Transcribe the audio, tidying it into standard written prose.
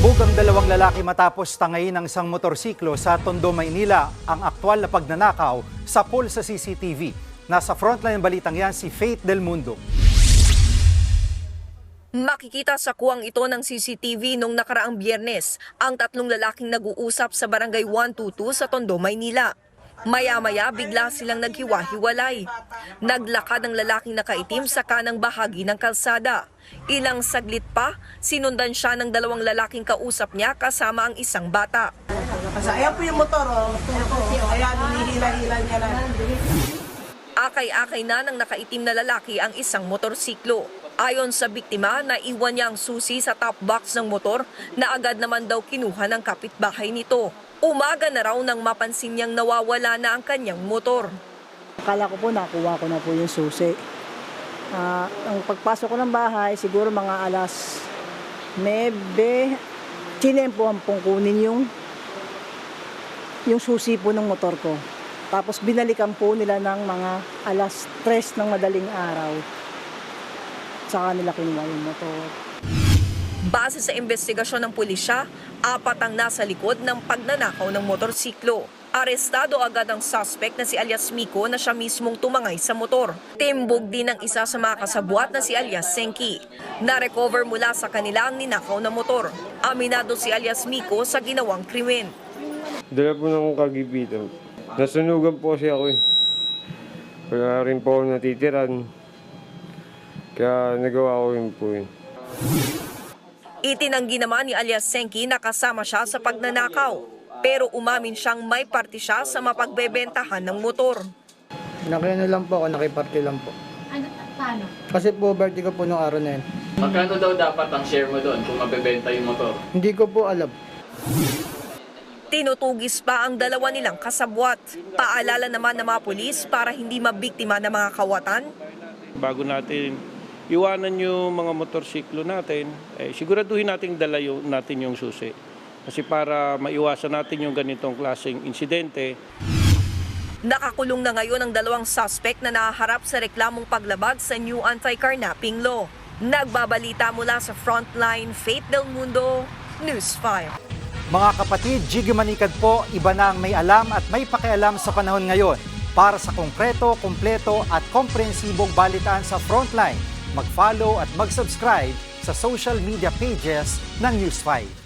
Natimbog ang dalawang lalaki matapos tangayin ng isang motorsiklo sa Tondo, Maynila. Ang aktwal na pagnanakaw sa pool sa CCTV. Nasa frontline balitang yan si Faith Del Mundo. Makikita sa kuwang ito ng CCTV nung nakaraang Biyernes ang tatlong lalaking nag-uusap sa Barangay 122 sa Tondo, Maynila. Maya-maya bigla silang naghiwa-hiwalay. Naglakad ang lalaking nakaitim sa kanang bahagi ng kalsada. Ilang saglit pa, sinundan siya ng dalawang lalaking kausap niya kasama ang isang bata. Ayan po yung motor, oh. Ayan, hinihila-hila niya na. Akay-akay na ng nakaitim na lalaki ang isang motorsiklo. Ayon sa biktima, naiwan niya ang susi sa top box ng motor na agad naman daw kinuha ng kapitbahay nito. Umaga na raw nang mapansin niyang nawawala na ang kanyang motor. Akala ko po nakuha ko na po yung susi. Ang pagpasok ko ng bahay, siguro mga alas 9, tinempohan pong kunin yung susi po ng motor ko. Tapos binalikan po nila ng mga alas 3 ng madaling araw. Saka nila kinuha yung motor. Base sa investigasyon ng pulisya, 4 ang nasa likod ng pagnanakaw ng motorsiklo. Arestado agad ang suspect na si alias Miko na siya mismong tumangay sa motor. Timbog din ang isa sa mga kasabwat na si alias Senki. Na-recover mula sa kanila ang ninakaw na motor. Aminado si alias Miko sa ginawang krimen. Dala po ng kagipitan. Nasunugan po kasi ako eh. Kaya rin po ako natitiran. Kaya nagawa ko yun po eh. Itinanggi naman ni alias Senki na kasama siya sa pagnanakaw. Pero umamin siyang may parte siya sa mapagbebentahan ng motor. Nakiano lang po ako, nakiparty lang po. Ano, paano? Kasi po, birthday ko po nung araw na yun. Magkano daw dapat ang share mo doon kung mabebenta yung motor? Hindi ko po alam. Tinutugis pa ang dalawa nilang kasabwat. Paalala naman ng mga pulis para hindi mabiktima ng mga kawatan. Bago natin iwanan yung mga motorsiklo natin, siguraduhin natin dala natin yung susi. Kasi para maiwasan natin yung ganitong klaseng insidente. Nakakulong na ngayon ang dalawang suspect na nahaharap sa reklamong paglabag sa new anti-carnapping law. Nagbabalita mula sa Frontline, Faith Del Mundo, News 5. Mga kapatid, Jiggy Manikad po, iba na ang may alam at may pakialam sa panahon ngayon. Para sa konkreto, kumpleto at komprehensibong balitaan sa Frontline, mag-follow at mag-subscribe sa social media pages ng News 5.